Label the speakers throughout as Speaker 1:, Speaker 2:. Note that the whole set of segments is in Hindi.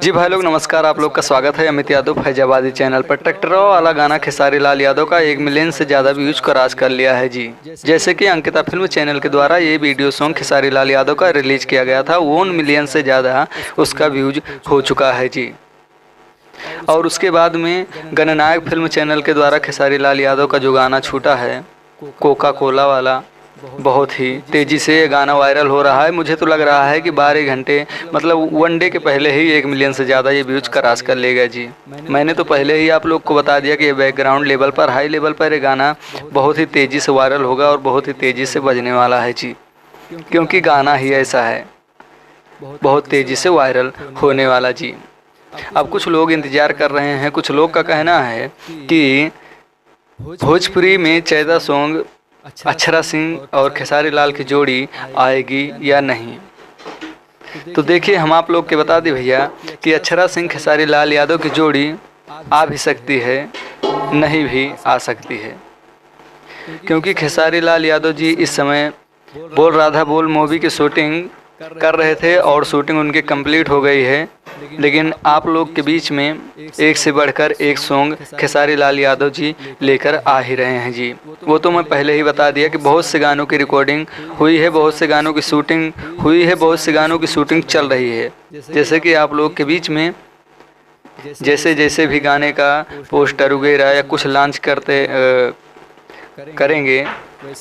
Speaker 1: जी भाई लोग नमस्कार, आप लोग का स्वागत है अमित यादव फैजाबादी चैनल पर। ट्रैक्टरों वाला गाना खेसारी लाल यादव का 1 मिलियन से ज़्यादा व्यूज क्रॉस कर लिया है जी। जैसे कि अंकिता फिल्म चैनल के द्वारा ये वीडियो सॉन्ग खेसारी लाल यादव का रिलीज किया गया था, 1 मिलियन से ज़्यादा उसका व्यूज हो चुका है जी। और उसके बाद में गणनायक फिल्म चैनल के द्वारा खेसारी लाल यादव का जो गाना छूटा है कोका कोला वाला, बहुत ही तेज़ी से ये गाना वायरल हो रहा है। मुझे तो लग रहा है कि 12 घंटे मतलब 1 डे के पहले ही 1 मिलियन से ज़्यादा ये व्यूज क्रॉस कर लेगा जी। मैंने तो पहले ही आप लोग को बता दिया कि ये बैकग्राउंड लेवल पर, हाई लेवल पर ये गाना बहुत ही तेज़ी से वायरल होगा और बहुत ही तेज़ी से बजने वाला है जी, क्योंकि गाना ही ऐसा है, बहुत तेज़ी से वायरल होने वाला जी। अब कुछ लोग इंतज़ार कर रहे हैं, कुछ लोग का कहना है कि भोजपुरी में चैता सॉन्ग अक्षरा सिंह और खेसारी लाल की जोड़ी आएगी या नहीं। तो देखिए, हम आप लोग के बता दें भैया कि अक्षरा सिंह खेसारी लाल यादव की जोड़ी आ भी सकती है, नहीं भी आ सकती है, क्योंकि खेसारी लाल यादव जी इस समय बोल राधा बोल मूवी की शूटिंग कर रहे थे और शूटिंग उनकी कंप्लीट हो गई है। लेकिन आप लोग के बीच में एक से बढ़कर एक सॉन्ग खेसारी लाल यादव जी लेकर आ ही रहे हैं जी। वो तो मैं पहले ही बता दिया कि बहुत से गानों की रिकॉर्डिंग हुई है, बहुत से गानों की शूटिंग हुई है, बहुत से गानों की शूटिंग चल रही है। जैसे कि आप लोग के बीच में जैसे जैसे भी गाने का पोस्टर वगैरह या कुछ लॉन्च करेंगे,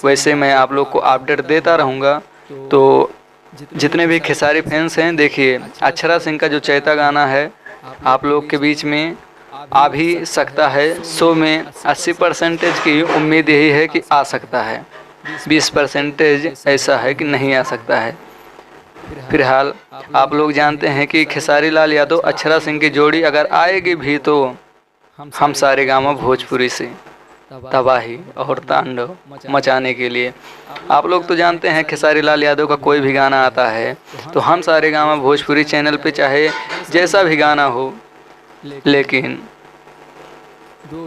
Speaker 1: वैसे मैं आप लोग को अपडेट देता रहूँगा। तो जितने भी खेसारी फैंस हैं, देखिए अक्षरा सिंह का जो चैता गाना है आप लोग के बीच में आ भी सकता है। 100 में 80% की उम्मीद यही है कि आ सकता है, 20% ऐसा है कि नहीं आ सकता है। फिलहाल आप लोग जानते हैं कि खेसारी लाल यादव अक्षरा सिंह की जोड़ी अगर आएगी भी तो हम सारे गाँव भोजपुरी से तबाही और तांडव मचाने के लिए। आप लोग तो जानते हैं खेसारी लाल यादव का कोई भी गाना आता है तो हम सारे गाँव भोजपुरी चैनल पे चाहे जैसा भी गाना हो, लेकिन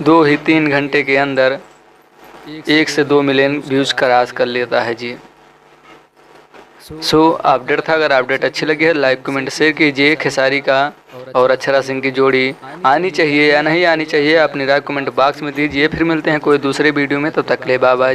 Speaker 1: 2 ही 3 घंटे के अंदर 1 से 2 मिलियन व्यूज क्रॉस कर लेता है जी। सो अपडेट था, अगर अपडेट अच्छी लगी है लाइक कमेंट शेयर कीजिए। खेसारी का और अक्षरा सिंह की जोड़ी आनी चाहिए या नहीं आनी चाहिए, अपनी राय कमेंट बॉक्स में दीजिए। फिर मिलते हैं कोई दूसरे वीडियो में, तब तक के लिए बाय बाय।